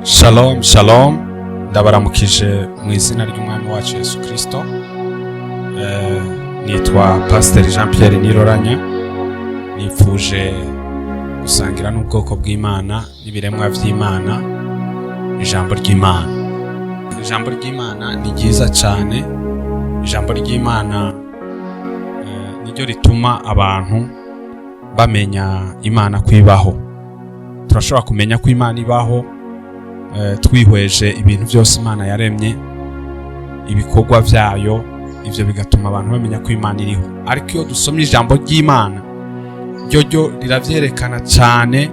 Shalom shalom, ndabaramukije mu izina ry'umwami wacu Yesu Kristo. Nitwa Pastor Jean Pierre Niroranya. Nipfuje gusangira n'ubwoko bw'Imana n'ibiremwa by'Imana ijambo ry'Imana. Ijambo ry'Imana ni ryiza cyane. Ijambo ry'Imana niryo rituma abantu bamenya Imana kwibaho. Turashobora kumenya ko Imana ibaho twihweje ibintu byose Imana yaremye, ibikorwa byayo, ivyo bigatuma abantu bamenya ko Imana iriho. Ariko iyo dusomye ijambo ry'Imana ryo riravyerekana cyane,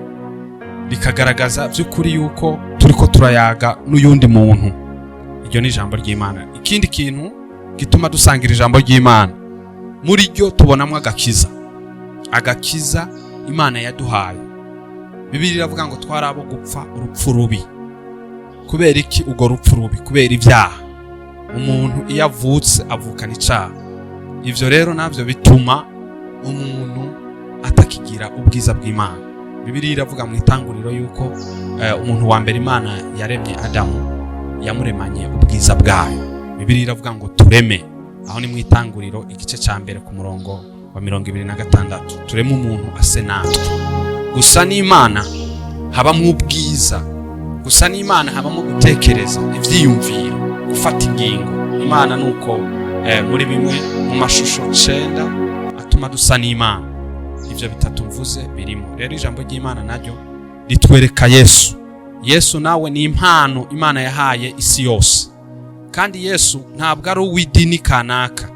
rikagaragaza by'ukuri yuko turiko turayaga n'uyundi muntu. Iryo ni ijambo ry'Imana. Ikindi kintu gituma dusangira ijambo ry'Imana, muri ryo tubonamwe agakiza Imana yaduhaye. Bibiliya iravuga ngo twarabo gupfa urupfu rubi. Kubera iki ugo rupfu rubi? Kubera ibyaha. Umuntu iyo avutse avukana icyaha. Ivyo rero navyo bituma umuntu atakigira ubwiza bw'Imana. Bibiliya iravuga mu itanguriro yuko umuntu wa mbere Imana yaremye Adamu yamuremanye ubwiza bwayo. Bibiliya iravuga ngo tureme. Aho ni mu itanguriro igice cya mbere ku murongo wa 26. Tureme umuntu ase natwe. Gusa n'Imana habamo ubwiza. Gusa n'Imana habamo gutekereza, ivyiyumviro, gufata ingingo. Imana nuko muri bimwe mu mashusho 9 atuma dusa n'Imana. Ivyo bitatu mvuze birimo. Rero ijambo ry'Imana naryo ritwereka Yesu. Yesu nawe ni impano Imana yahaye isi yose. Kandi Yesu ntabwo ari uw'idini kanaka,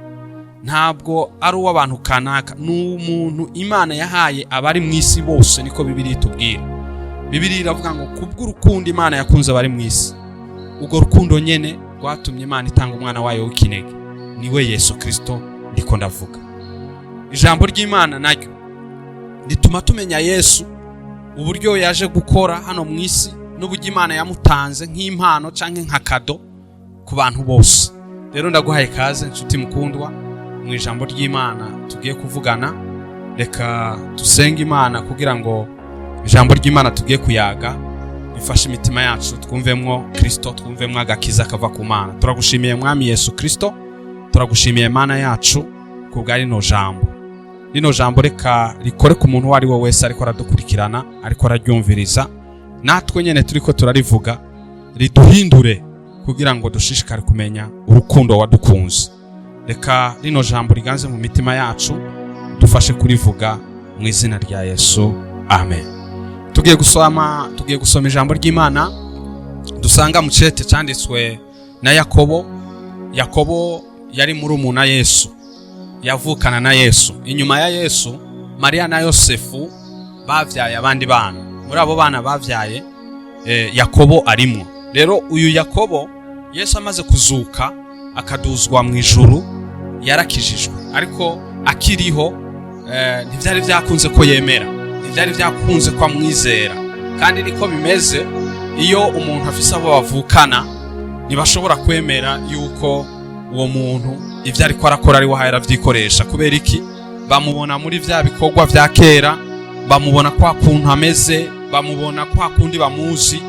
ntabwo ari uw'abantu kanaka, n'umuntu Imana yahaye abari mu isi bose. Niko Bibiliya itubwira. Bibiliya iravuga ngo kubw'urukundo Imana yakunze abari mu isi, ubwo rukundo nyene rwatumye Imana itanga umwana wayo w'ikinege, niwe Yesu Kristo ndiko ndavuga. Ijambo ry'Imana naryo rituma tumenya Yesu, uburyo yaje gukora hano mu isi, n'uburyo Imana yamutanze nk'impano canke nka kado ku bantu bose. Rero ndaguhaye kaze nshuti mukundwa mu ijambo ry'Imana tugiye kuvugana. Reka dusenge Imana kugira ngo ijambo ry'Imana tugiye kuyaga rifashe imitima yacu, twumvemwo Kristo, twumvemwo agakiza kava ku Mana. Turagushimiye mwami Yesu Kristo, turagushimiye Mana yacu kubwa rino jambo. Rino jambo reka rikore ku muntu wari we wese ariko aradukurikirana, ariko araryumviriza. Natwe nyene turiko turarivuga, riduhindure kugira ngo dushishikare kumenya urukundo wadukunze. Reka rino jambo riganze mu mitima yacu, dufashe kurivuga mu izina rya Yesu. Amen. Tugiye gusoma ijambo ry'Imana dusanga mu cete cyanditswe na Yakobo. Yakobo yari murumuna Yesu, yavukana na Yesu. Inyuma ya Yesu, Maria na Yosefu bavyaye abandi bana. Muri abo bana bavyaye Yakobo arimo. Rero uyu Yakobo Yesu amaze kuzuka akaduzwa mu ijuru yarakijijwe, ariko akiriho ntivyari vyakunze ko yemera, ntivyari vyakunze ko amwizera. Kandi niko bimeze iyo umuntu afise abo bavukana, ntibashobora kwemera yuko uwo muntu ivyo ariko arakora ari wahera vyikoresha. Kubera iki? Bamubona muri vya bikorwa vya kera, bamubona kwa kuntu ameze, bamubona kwa kundi bamuzi,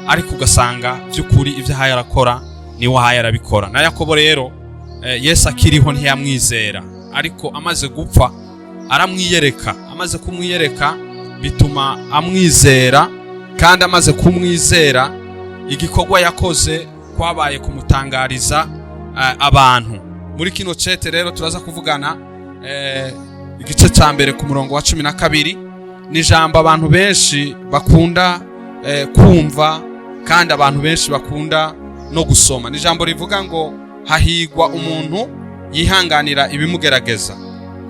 ariko ugasanga vy'ukuri ivyo ahaye arakora ni wahaye arabikora. Na Yakobo rero Yesu akiriho ntiyamwizera, ariko amaze gupfa aramwiyereka. Amaze kumwiyereka bituma amwizera, kandi amaze kumwizera igikorwa yakoze kwabaye kumutangariza abantu. Muri kino cete rero turaza kuvugana igice cya mbere ku murongo wa 12. Ni ijambo abantu benshi bakunda kumva, kandi abantu benshi bakunda no gusoma. Ni ijambo rivuga ngo hahigwa umuntu yihanganira ibimugerageza,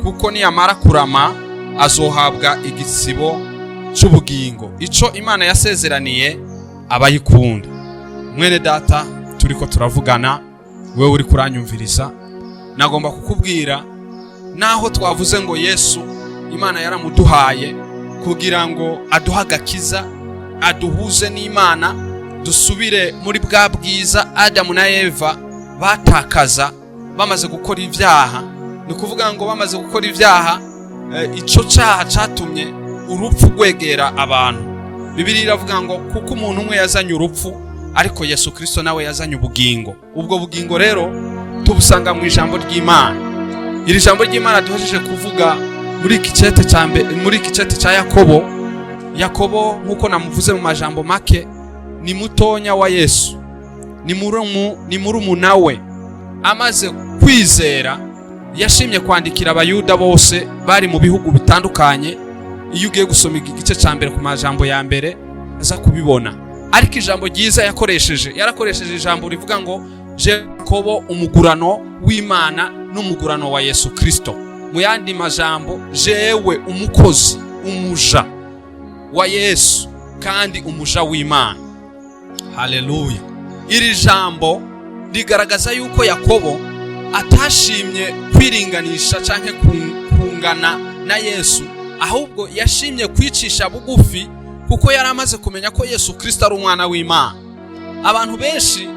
kuko niyamara kurama azohabwa igisibo cy'ubugingo. Ico Imana yasezeraniye abayikunda. Mwene data turiko turavugana, wewe uri kuranyumviriza, nagomba kukubwira, naho twavuze ngo Yesu Imana yaramuduhaye kugira ngo aduha agakiza, aduhuze n'Imana, dusubire muri bwa bwiza Adamu na Eva batakaza bamaze gukora ibyaha. Ni kuvuga ngo bamaze gukora ibyaha, ico cyaha catumye urupfu rwegera abantu. Bibiliya iravuga ngo kuko umuntu umwe yazanye urupfu, ariko Yesu Kristo nawe yazanye ubugingo. Ubwo bugingo rero tubusanga mu ijambo ry'Imana. Iri jambo ry'Imana duhejeje kuvuga muri iki cete cya Yakobo. Yakobo nkuko namuvuze mu majambo make, ni mutonya wa Yesu, ni murumuna we. Amaze kwizera yashimye kwandikira abayuda bose bari mu bihugu bitandukanye. Iyo ugiye gusoma igice cya mbere ku majambo ya mbere aza kubibona. Ariko ijambo ryiza yarakoresheje ijambo rivuga ngo Yakobo, umugurano w'Imana n'umugurano wa Yesu Kristo. Mu yandi majambo, jewe umukozi, umuja wa Yesu kandi umuja w'Imana. Haleluya. Iri jambo rigaragaza yuko Yakobo atashimye kwiringanisha canke kungana na Yesu, ahubwo yashimye kwicisha bugufi, kuko yari amaze kumenya ko Yesu Kristo ari umwana w'Imana. Abantu benshi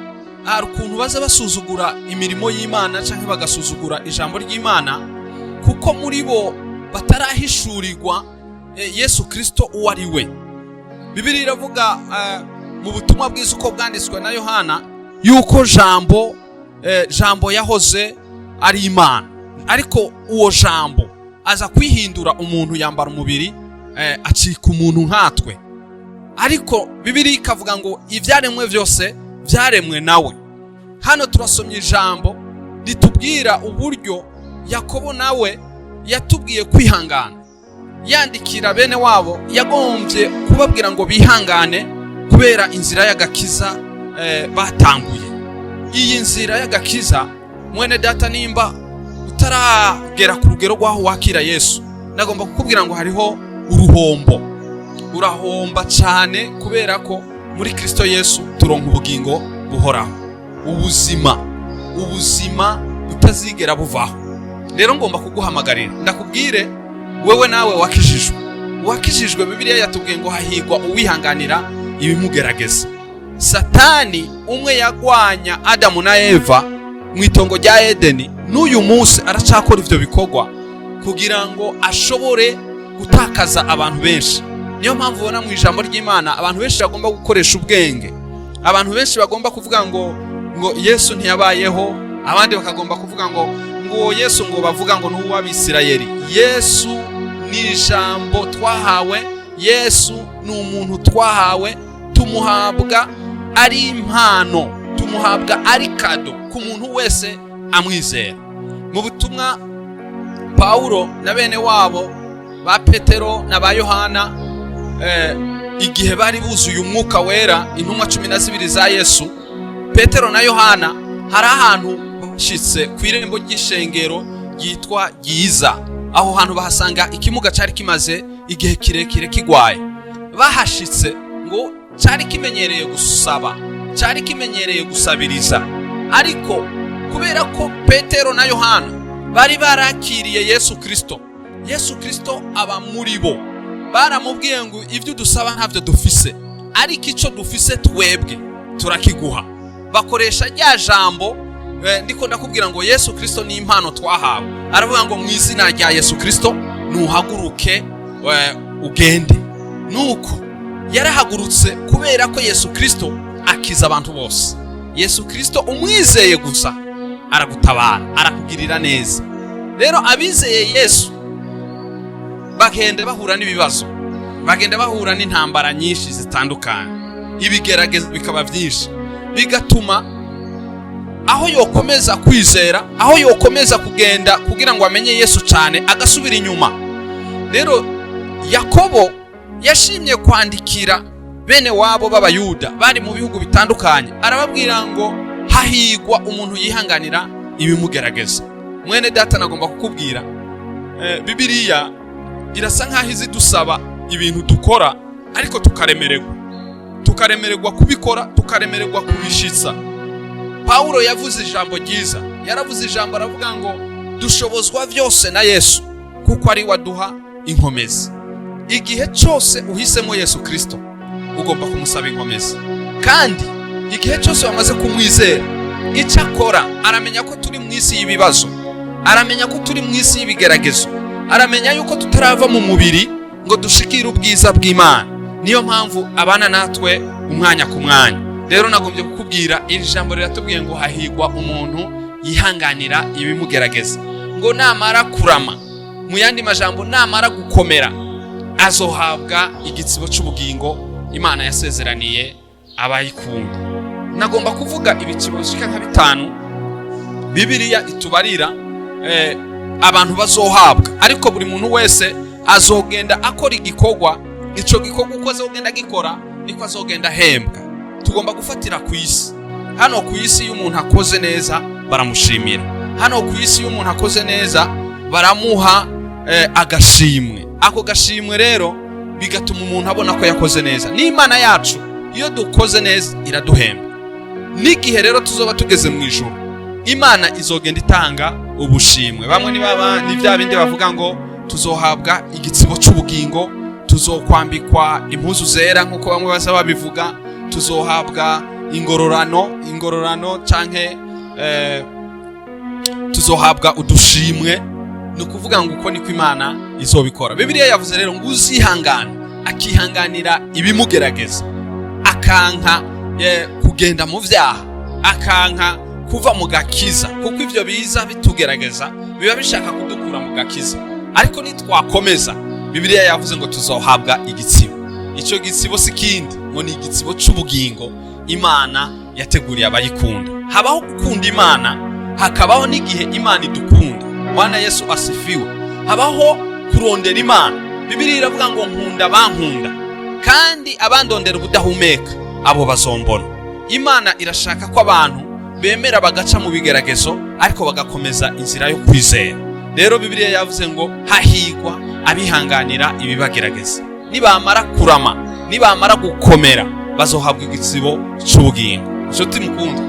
hari ukuntu baza basuzugura imirimo y'Imana canke bagasuzugura ijambo ry'Imana, kuko muri bo batarahishurirwa Yesu Kristo uwo ari we. Bibiliya iravuga mu butumwa bwiza uko bwanditswe na Yohana yuko jambo yahoze ari Imana, ariko uwo jambo aza kwihindura umuntu, yambara umubiri, acika umuntu nkatwe. Ariko Bibiliya ikavuga ngo ivyaremwe byose vyaremwe nawe. Hano turasomye ijambo ritubwira uburyo Yakobo nawe yatubwiye kwihangana. Yandikira bene wabo yagombye kubabwira ngo bihangane kubera inzira y'agakiza batanguye. Iyi nzira y'agakiza, mwene data, nimba utaragera ku rugero rwaho wakira Yesu, nagomba kukubwira ngo hariho uruhombo. Urahomba cyane, kubera ko muri Kristo Yesu turonka ubugingo buhoraho, ubuzima butazigera buvaho. Rero ngomba kuguhamagarira, ndakubwire wewe nawe wakijijwe. Bibiliya yatubwiye ngo hahigwa uwihanganira ibimugerageza. Satani umwe yagwanya Adamu na Eva mu itongo rya Edeni, n'uyu munsi aracakora ivyo bikorwa kugira ngo ashobore gutakaza abantu benshi. Niyo mpamvu ubona mu ijambo ry'Imana abantu benshi bagomba gukoresha ubwenge. Abantu benshi bagomba kuvuga ngo Yesu ntiyabayeho, abandi bakagomba kuvuga ngo Yesu ngo bavuga ngo n'uwo w'Abisirayeli. Yesu ni ijambo twahawe, Yesu ni umuntu twahawe, tumuhabwa ari impano, tumuhabwa ari kado ku muntu wese amwizera. Mu butumwa Paulo na bene wabo ba Petero na ba Yohana, igihe bari buzuye umwuka wera, intumwa 12 za Yesu, Petero na Yohana hari ahantu bashitse ku irembo ry'ishengero ryitwa Giza. Aho hantu bahasanga ikimuga cyari kimaze igihe kirekire kigwaye. Bahashitse ngo cyari kimenyereye gusaba, cyari kimenyereye gusabiriza, ariko kubera ko Petero na Yohana bari barakiriye Yesu Kristo aba muri bo, baramubwiye ngo ivyo dusaba ntavyo dufise, ariko ico dufise twebwe turakiguha. Bakoresha rya jambo ndiko ndakubwira ngo Yesu Kristo ni impano twahawe. Aravuga ngo mu izina rya Yesu Kristo nuhaguruke ugende. Nuko yarahagurutse kubera ko Yesu Kristo akiza abantu bose. Yesu Kristo umwizeye gusa aragutabara, arakugirira neza. Rero abizeye Yesu bagenda bahura n'ibibazo, bagenda bahura n'intambara nyinshi zitandukanye, ibigerageza bikaba byinshi, bigatuma aho yokomeza kwizera, aho yokomeza kugenda kugira ngo amenye Yesu cyane, agasubira inyuma. Rero Yakobo yashimye kwandikira bene wabo b'Abayuda bari mu bihugu bitandukanye, arababwira ngo hahigwa umuntu yihanganira ibimugerageza. Mwene data, nagomba kukubwira Bibiliya irasa nkaho izi dusaba ibintu dukora, ariko tukaremererwa kubikora, tukaremererwa kubishitsa. Paulo yavuze ijambo ryiza, yaravuze ijambo aravuga ngo dushobozwa byose na Yesu kuko ari waduha inkomezi. Igihe cyose uhisemo Yesu Kristo ugomba kumusaba inkomezi, kandi igihe cyose wamaze kumwizera, icyo akora aramenya ko turi mu isi y'ibibazo, aramenya ko turi mu isi y'ibigeragezo, aramenya yuko tutarava mu mubiri ngo dushikire ubwiza bw'Imana. niyo mpamvu abana natwe umwanya ku mwanya. Rero nagombye kukubwira iri jambo riratubwiye ngo hahigwa umuntu yihanganira ibimugerageza, ngo namara kurama, mu yandi majambo namara gukomera, azohabwa igitsibo cy'ubugingo Imana yasezeraniye abayikunda. Nagomba kuvuga ibicibo bishika nka 5 Bibiliya itubarira abantu bazohabwa, ariko buri muntu wese azogenda akora igikorwa, ico gikorwa uko azogenda gikora niko azogenda hembwa. Tugomba gufatira ku isi. Hano ku isi iyo umuntu akoze neza baramushimira, hano ku isi iyo umuntu akoze neza baramuha agashimwe. Ako gashimwe rero bigatuma umuntu abona ko yakoze neza. N'Imana yacu iyo dukoze neza iraduhemba. N'igihe rero tuzoba tugeze mu ijuru, Imana izogenda itanga ubushimwe. Bamwe ni bya bindi bavuga ngo tuzohabwa igitsibo cy'ubugingo, tuzokwambikwa impuzu zera nkuko bamwe baza babivuga, tuzohabwa ingororano canke tuzohabwa udushimwe. Ni ukuvuga ngo uko niko Imana izobikora. Bibiliya yavuze rero ngo uzihangana akihanganira ibimugerageza, akanka kugenda mu vyaha, akanka kuva mu gakiza, kuko ivyo biza bitugerageza biba bishaka kudukura mu gakiza. Ariko nitwakomeza, Bibiliya yavuze ngo tuzohabwa igitsibo. Ico gitsibo sikindi ngo ni igitsibo cy'ubugingo Imana yateguriye abayikunda. Habaho gukunda Imana, hakabaho n'igihe Imana idukunda. Bwana Yesu asifiwe. Habaho kurondera Imana. Bibiliya iravuga ngo nkunda bankunda, kandi abandondera ubudahumeka abo bazombona. Imana irashaka ko abantu bemera bagaca mu bigeragezo, ariko bagakomeza inzira yo kwizera. Rero Bibiliya yavuze ngo hahigwa abihanganira ibibagerageza. Nibamara kurama, nibamara gukomera, bazohabwa igitsibo cy'ubugingo. Nshuti mukunda,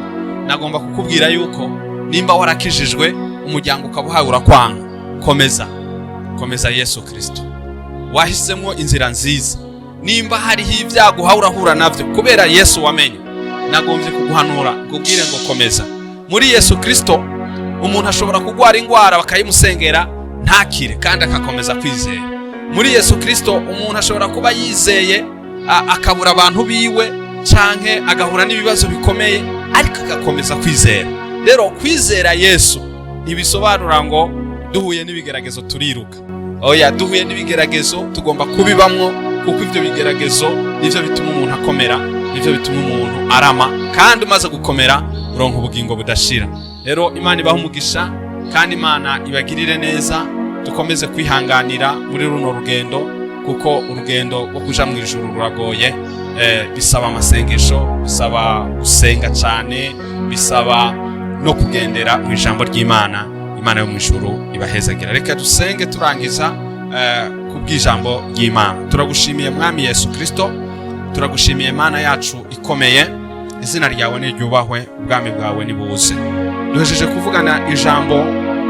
nagomba kukubwira yuko nimba warakijijwe, umuryango ukabuhaye urakwanga, komeza Yesu Kristo. Wahisemo inzira nziza. Nimba hariho ibyago urahura navyo kubera Yesu wamenye, nagombye kuguhanura kubwire ngo komeza. Muri Yesu Kristo umuntu ashobora kugwara ingwara bakayimusengera ntakire, kandi akakomeza kwizera. Muri Yesu Kristo umuntu ashobora kuba yizeye akabura abantu biwe canke agahura n'ibibazo bikomeye, ariko agakomeza kwizera. Rero kwizera Yesu ntibisobanura ngo duhuye n'ibigeragezo turiruka. Oya, duhuye n'ibigeragezo tugomba kubibamwo, kuko ivyo bigeragezo nivyo bituma umuntu akomera, nivyo bituma umuntu arama, kandi umaze gukomera uronka ubugingo budashira. Rero Imana ibaha umugisha, kandi Imana ibagirire neza. Dukomeze kwihanganira muri runo rugendo, kuko urugendo rwo kuja mu ijuru ruragoye. Bisaba amasengesho, bisaba gusenga cyane, bisaba no kugendera mu ijambo ry'Imana. Imana yo mu ijuru ibahezagira. Reka dusenge turangiza kubw'ijambo ry'Imana. Turagushimiye Mwami Yesu Kristo, turagushimiye Imana yacu ikomeye. Izina ryawe niryubahwe, ubwami bwawe nibuze. Duhejeje kuvugana ijambo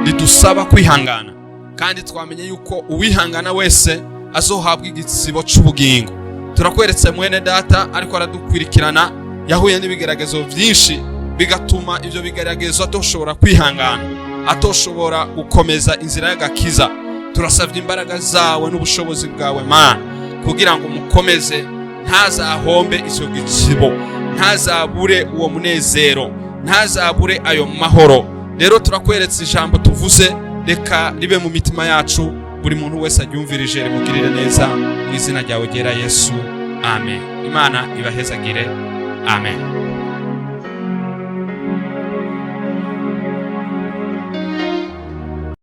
ridusaba kwihangana, kandi twamenye yuko uwihangana wese azohabwa igitsibo cy'ubugingo. Turakweretse mwene data ariko aradukwirikirana, yahuye n'ibigeragezo byinshi bigatuma ivyo bigeragezo atoshobora kwihangana, atoshobora gukomeza inzira y'agakiza. Turasavye imbaraga zawe n'ubushobozi bwawe Mana, kugira ngo mukomeze, ntazahombe icyo gitsibo, ntazabure uwo munezero, ntazabure ayo mahoro. Rero turakweretse ijambo tuvuze, reka ribe mu mitima yacu, buri muntu wese aryumvirije rimugirire neza, mu izina ryawe ryera Yesu, amen. Imana ibahezagire, amen.